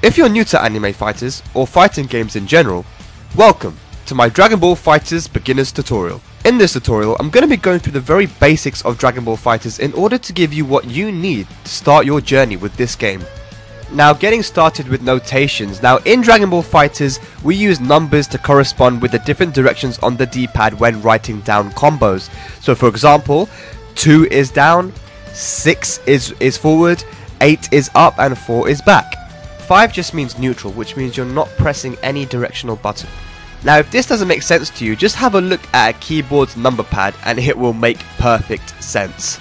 If you're new to anime fighters, or fighting games in general, welcome to my Dragon Ball FighterZ beginners tutorial. In this tutorial, I'm going to be going through the very basics of Dragon Ball FighterZ in order to give you what you need to start your journey with this game. Now, getting started with notations. Now, in Dragon Ball FighterZ, we use numbers to correspond with the different directions on the D-pad when writing down combos. So, for example, 2 is down, 6 is forward, 8 is up, and 4 is back. 5 just means neutral, which means you're not pressing any directional button. Now, if this doesn't make sense to you, just have a look at a keyboard's number pad and it will make perfect sense.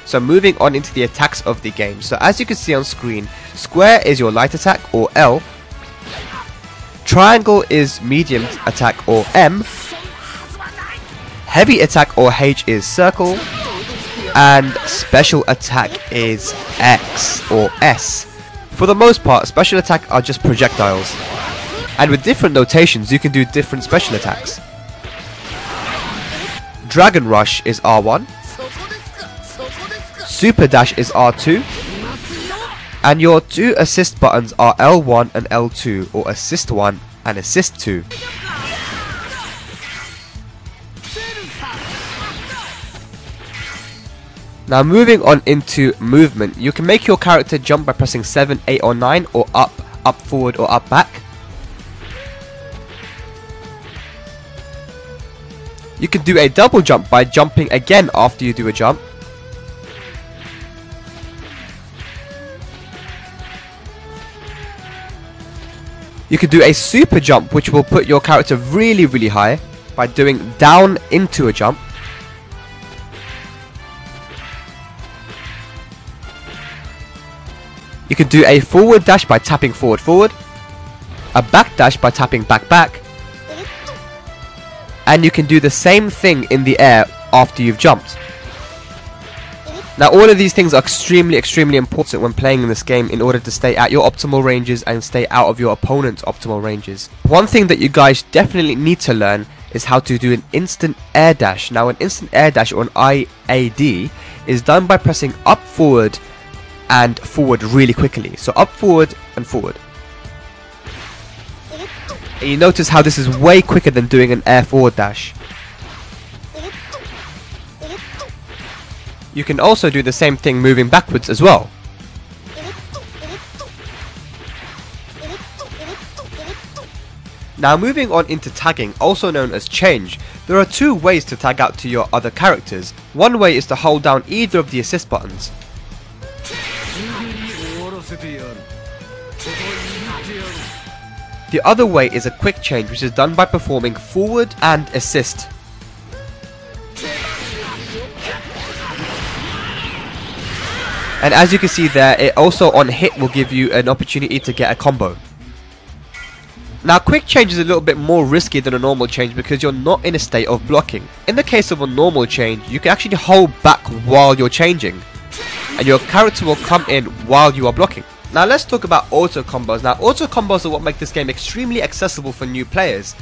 So moving on into the attacks of the game. So as you can see on screen, square is your light attack or L, triangle is medium attack or M, heavy attack or H is circle, and special attack is X or S. For the most part, special attack are just projectiles, and with different notations you can do different special attacks. Dragon Rush is R1, Super Dash is R2, and your 2 assist buttons are L1 and L2, or Assist 1 and Assist 2. Now moving on into movement, you can make your character jump by pressing 7, 8 or 9, or up, forward or up, back. You can do a double jump by jumping again after you do a jump. You can do a super jump, which will put your character really high by doing down into a jump. You can do a forward dash by tapping forward, a back dash by tapping back, and you can do the same thing in the air after you've jumped. Now, all of these things are extremely important when playing in this game in order to stay at your optimal ranges and stay out of your opponent's optimal ranges. One thing that you guys definitely need to learn is how to do an instant air dash. Now, an instant air dash, or an IAD, is done by pressing up, forward and forward really quickly. So up, forward and forward. And you notice how this is way quicker than doing an air forward dash. You can also do the same thing moving backwards as well. Now moving on into tagging, also known as change. There are 2 ways to tag out to your other characters. One way is to hold down either of the assist buttons. The other way is a quick change, which is done by performing forward and assist. And as you can see there, it also on hit will give you an opportunity to get a combo. Now, quick change is a little bit more risky than a normal change because you're not in a state of blocking. In the case of a normal change, you can actually hold back while you're changing, and your character will come in while you are blocking. Now let's talk about auto combos. Now, auto combos are what make this game extremely accessible for new players.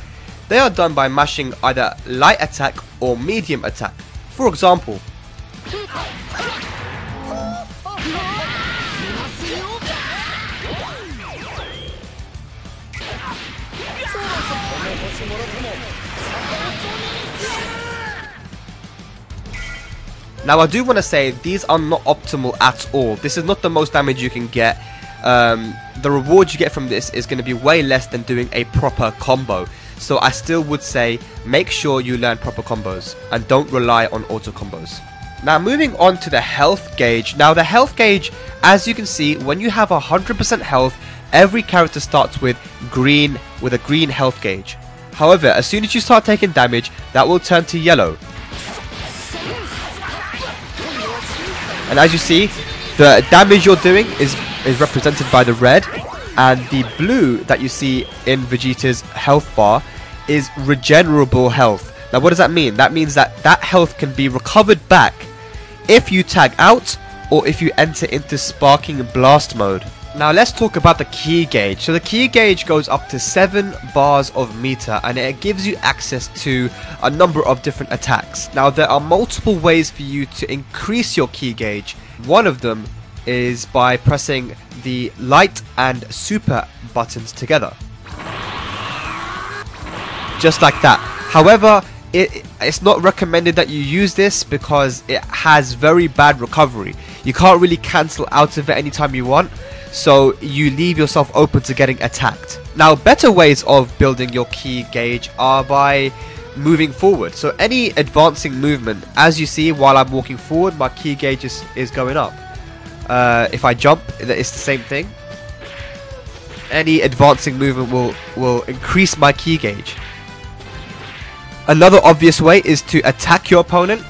They are done by mashing either light attack or medium attack. For example, now I do want to say these are not optimal at all. This is not the most damage you can get. The reward you get from this is going to be way less than doing a proper combo. So I still would say make sure you learn proper combos and don't rely on auto combos. Now moving on to the health gauge. Now the health gauge, as you can see, when you have 100% health, every character starts with a green health gauge. However, as soon as you start taking damage, that will turn to yellow. And as you see, the damage you're doing is represented by the red, and the blue that you see in Vegeta's health bar is regenerable health. Now what does that mean? That means that health can be recovered back if you tag out or if you enter into sparking blast mode. Now let's talk about the key gauge. So the key gauge goes up to 7 bars of meter, and it gives you access to a number of different attacks. Now there are multiple ways for you to increase your key gauge. One of them is by pressing the light and super buttons together. Just like that. However, it's not recommended that you use this because it has very bad recovery. You can't really cancel out of it anytime you want, so you leave yourself open to getting attacked. Now, better ways of building your ki gauge are by moving forward. So any advancing movement, as you see while I'm walking forward, my ki gauge is going up. If I jump, it's the same thing. Any advancing movement will increase my ki gauge. Another obvious way is to attack your opponent.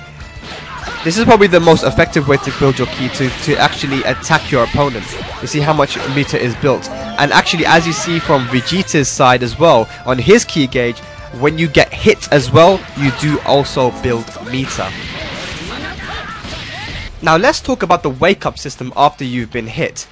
This is probably the most effective way to build your ki, to actually attack your opponent. You see how much meter is built. And actually, as you see from Vegeta's side as well, on his ki gauge, when you get hit as well, you do also build meter. Now let's talk about the wake up system after you've been hit.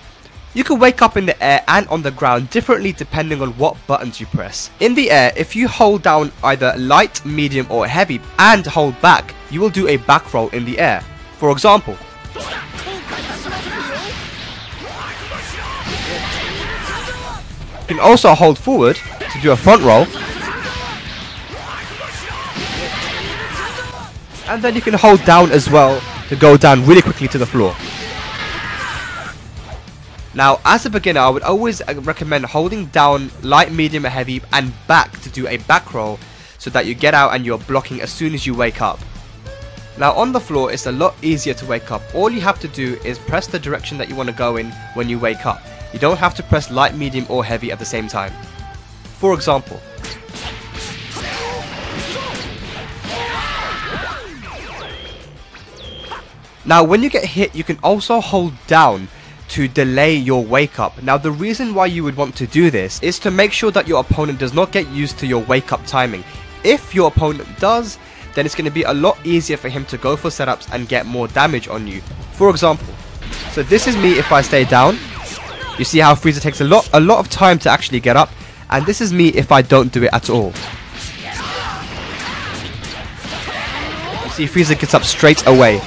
You can wake up in the air and on the ground differently depending on what buttons you press. In the air, if you hold down either light, medium or heavy and hold back, you will do a back roll in the air. For example, you can also hold forward to do a front roll, and then you can hold down as well to go down really quickly to the floor. Now, as a beginner, I would always recommend holding down light, medium, or heavy and back to do a back roll so that you get out and you're blocking as soon as you wake up. Now, on the floor, it's a lot easier to wake up. All you have to do is press the direction that you want to go in when you wake up. You don't have to press light, medium, or heavy at the same time. For example, now when you get hit, you can also hold down to delay your wake up. Now, the reason why you would want to do this is to make sure that your opponent does not get used to your wake up timing. If your opponent does, then it's going to be a lot easier for him to go for setups and get more damage on you. For example, so this is me if I stay down. You see how Frieza takes a lot of time to actually get up, and this is me if I don't do it at all. You see Frieza gets up straight away.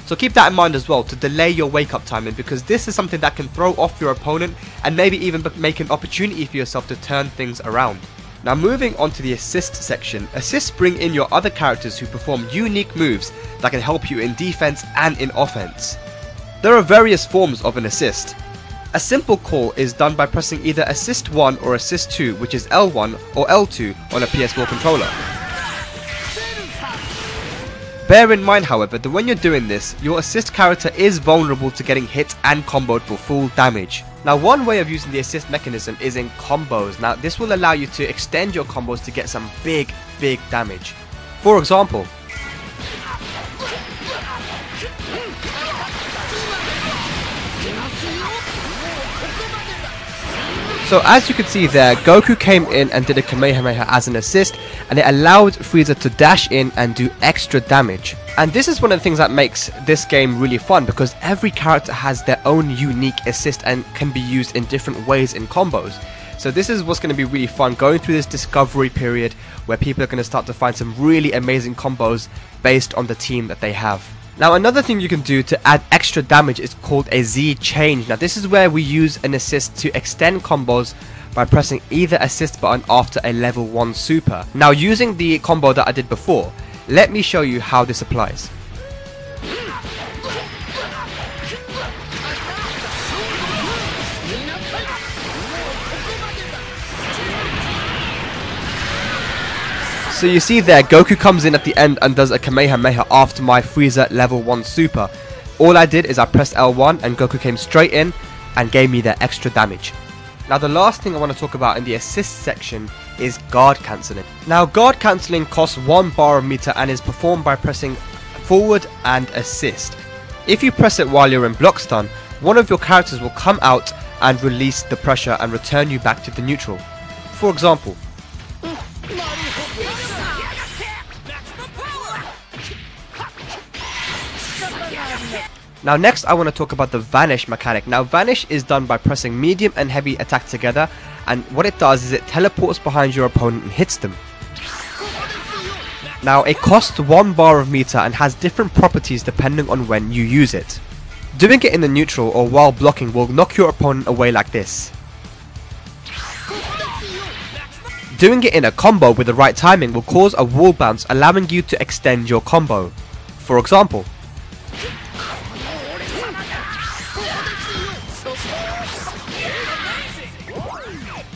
So keep that in mind as well, to delay your wake up timing, because this is something that can throw off your opponent and maybe even make an opportunity for yourself to turn things around. Now, moving on to the assist section. Assists bring in your other characters who perform unique moves that can help you in defense and in offense. There are various forms of an assist. A simple call is done by pressing either assist 1 or assist 2, which is L1 or L2 on a PS4 controller. Bear in mind, however, that when you're doing this, your assist character is vulnerable to getting hit and comboed for full damage. Now, one way of using the assist mechanism is in combos. Now, this will allow you to extend your combos to get some big damage. For example, so as you can see there, Goku came in and did a Kamehameha as an assist, and it allowed Frieza to dash in and do extra damage. And this is one of the things that makes this game really fun, because every character has their own unique assist and can be used in different ways in combos. So this is what's going to be really fun, going through this discovery period where people are going to start to find some really amazing combos based on the team that they have. Now, another thing you can do to add extra damage is called a Z change. Now, this is where we use an assist to extend combos by pressing either assist button after a level 1 super. Now, using the combo that I did before, let me show you how this applies. So you see there, Goku comes in at the end and does a Kamehameha after my Frieza level 1 super. All I did is I pressed L1 and Goku came straight in and gave me that extra damage. Now, the last thing I want to talk about in the assist section is guard cancelling. Now, guard cancelling costs 1 bar of meter and is performed by pressing forward and assist. If you press it while you're in block stun, one of your characters will come out and release the pressure and return you back to the neutral. For example, now next I want to talk about the Vanish mechanic. Now, Vanish is done by pressing medium and heavy attack together, and what it does is it teleports behind your opponent and hits them. Now, it costs 1 bar of meter and has different properties depending on when you use it. Doing it in the neutral or while blocking will knock your opponent away like this. Doing it in a combo with the right timing will cause a wall bounce, allowing you to extend your combo. For example,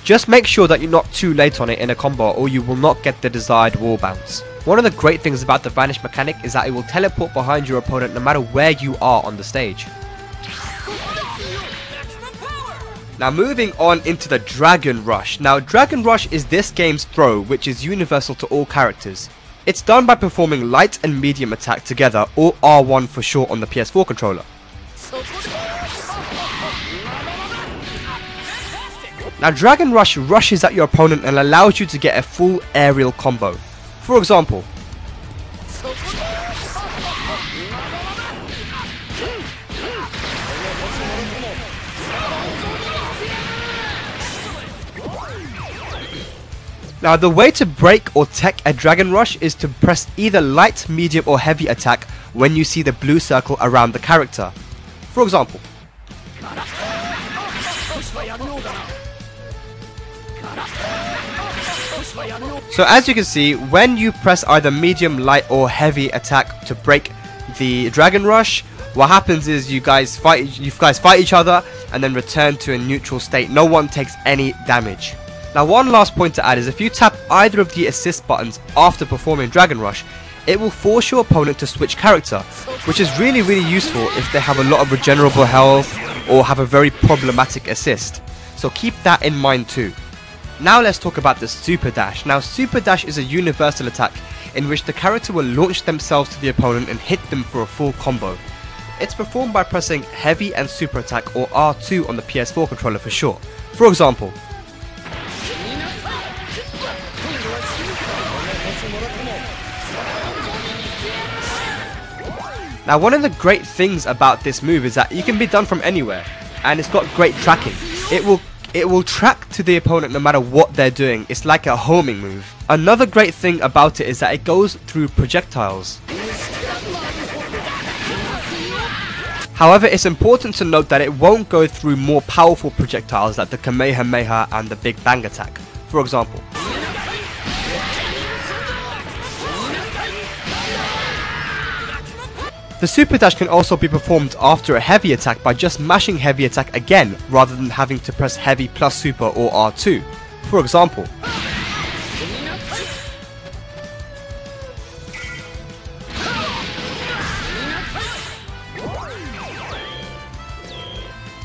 just make sure that you're not too late on it in a combo or you will not get the desired wall bounce. One of the great things about the Vanish mechanic is that it will teleport behind your opponent no matter where you are on the stage. Now moving on into the Dragon Rush. Now Dragon Rush is this game's throw, which is universal to all characters. It's done by performing light and medium attack together, or R1 for short on the PS4 controller. Now Dragon Rush rushes at your opponent and allows you to get a full aerial combo. For example, now the way to break or tech a Dragon Rush is to press either light, medium or heavy attack when you see the blue circle around the character. For example, so as you can see, when you press either medium, light or heavy attack to break the Dragon Rush, what happens is you guys fight each other and then return to a neutral state. No one takes any damage. Now one last point to add is if you tap either of the assist buttons after performing Dragon Rush, it will force your opponent to switch character, which is really useful if they have a lot of regenerable health or have a very problematic assist. So keep that in mind too. Now let's talk about the Super Dash. Now Super Dash is a universal attack in which the character will launch themselves to the opponent and hit them for a full combo. It's performed by pressing heavy and super attack or R2 on the PS4 controller for short. For example, now one of the great things about this move is that it can be done from anywhere and it's got great tracking. It will track to the opponent no matter what they're doing. It's like a homing move. Another great thing about it is that it goes through projectiles. However, it's important to note that it won't go through more powerful projectiles like the Kamehameha and the Big Bang attack. For example, the Super Dash can also be performed after a heavy attack by just mashing heavy attack again rather than having to press heavy plus super or R2. For example,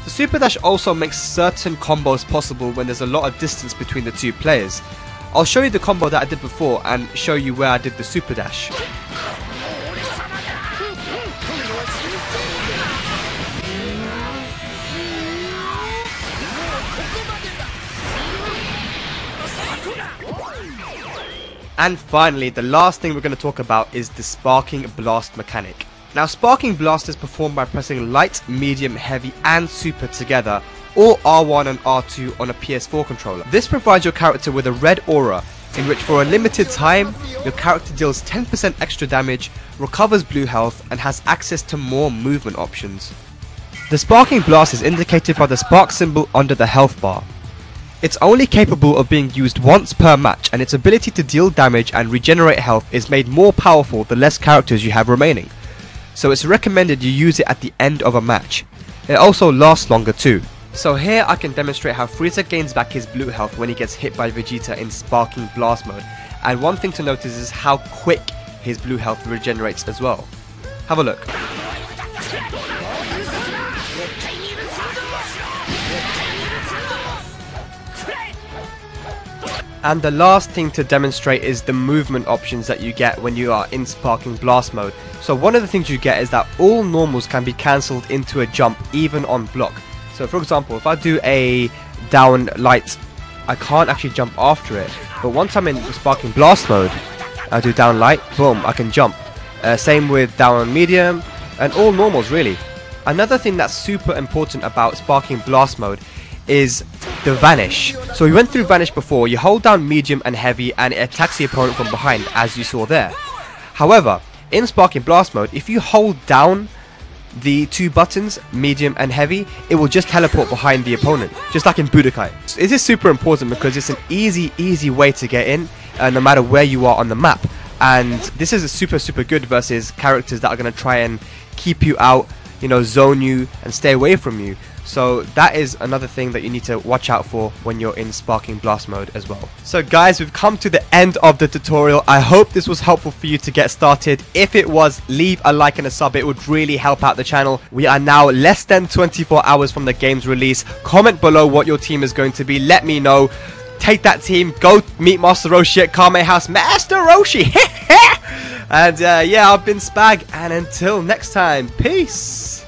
the Super Dash also makes certain combos possible when there's a lot of distance between the two players. I'll show you the combo that I did before and show you where I did the Super Dash. And finally, the last thing we're going to talk about is the Sparking Blast mechanic. Now Sparking Blast is performed by pressing light, medium, heavy and super together, or R1 and R2 on a PS4 controller. This provides your character with a red aura, in which for a limited time, your character deals 10% extra damage, recovers blue health and has access to more movement options. The Sparking Blast is indicated by the spark symbol under the health bar. It's only capable of being used once per match, and its ability to deal damage and regenerate health is made more powerful the less characters you have remaining. So it's recommended you use it at the end of a match. It also lasts longer too. So here I can demonstrate how Frieza gains back his blue health when he gets hit by Vegeta in Sparking Blast mode. And one thing to notice is how quick his blue health regenerates as well. Have a look. And the last thing to demonstrate is the movement options that you get when you are in Sparking Blast mode. So one of the things you get is that all normals can be cancelled into a jump even on block. So for example, if I do a down light, I can't actually jump after it. But once I'm in Sparking Blast mode, I do down light, boom, I can jump. Same with down medium and all normals really. Another thing that's super important about Sparking Blast mode is the Vanish. So we went through Vanish before. You hold down medium and heavy and it attacks the opponent from behind, as you saw there. However, in Sparking Blast mode, if you hold down the 2 buttons, medium and heavy, it will just teleport behind the opponent, just like in Budokai. So this is super important because it's an easy way to get in, no matter where you are on the map. And this is super good versus characters that are going to try and keep you out, you know, zone you and stay away from you. So that is another thing that you need to watch out for when you're in Sparking Blast mode as well. So guys, we've come to the end of the tutorial. I hope this was helpful for you to get started. If it was, leave a like and a sub. It would really help out the channel. We are now less than 24 hours from the game's release. Comment below what your team is going to be. Let me know. Take that team. Go meet Master Roshi at Kame House. Master Roshi! And yeah, I've been Spag. And until next time, peace!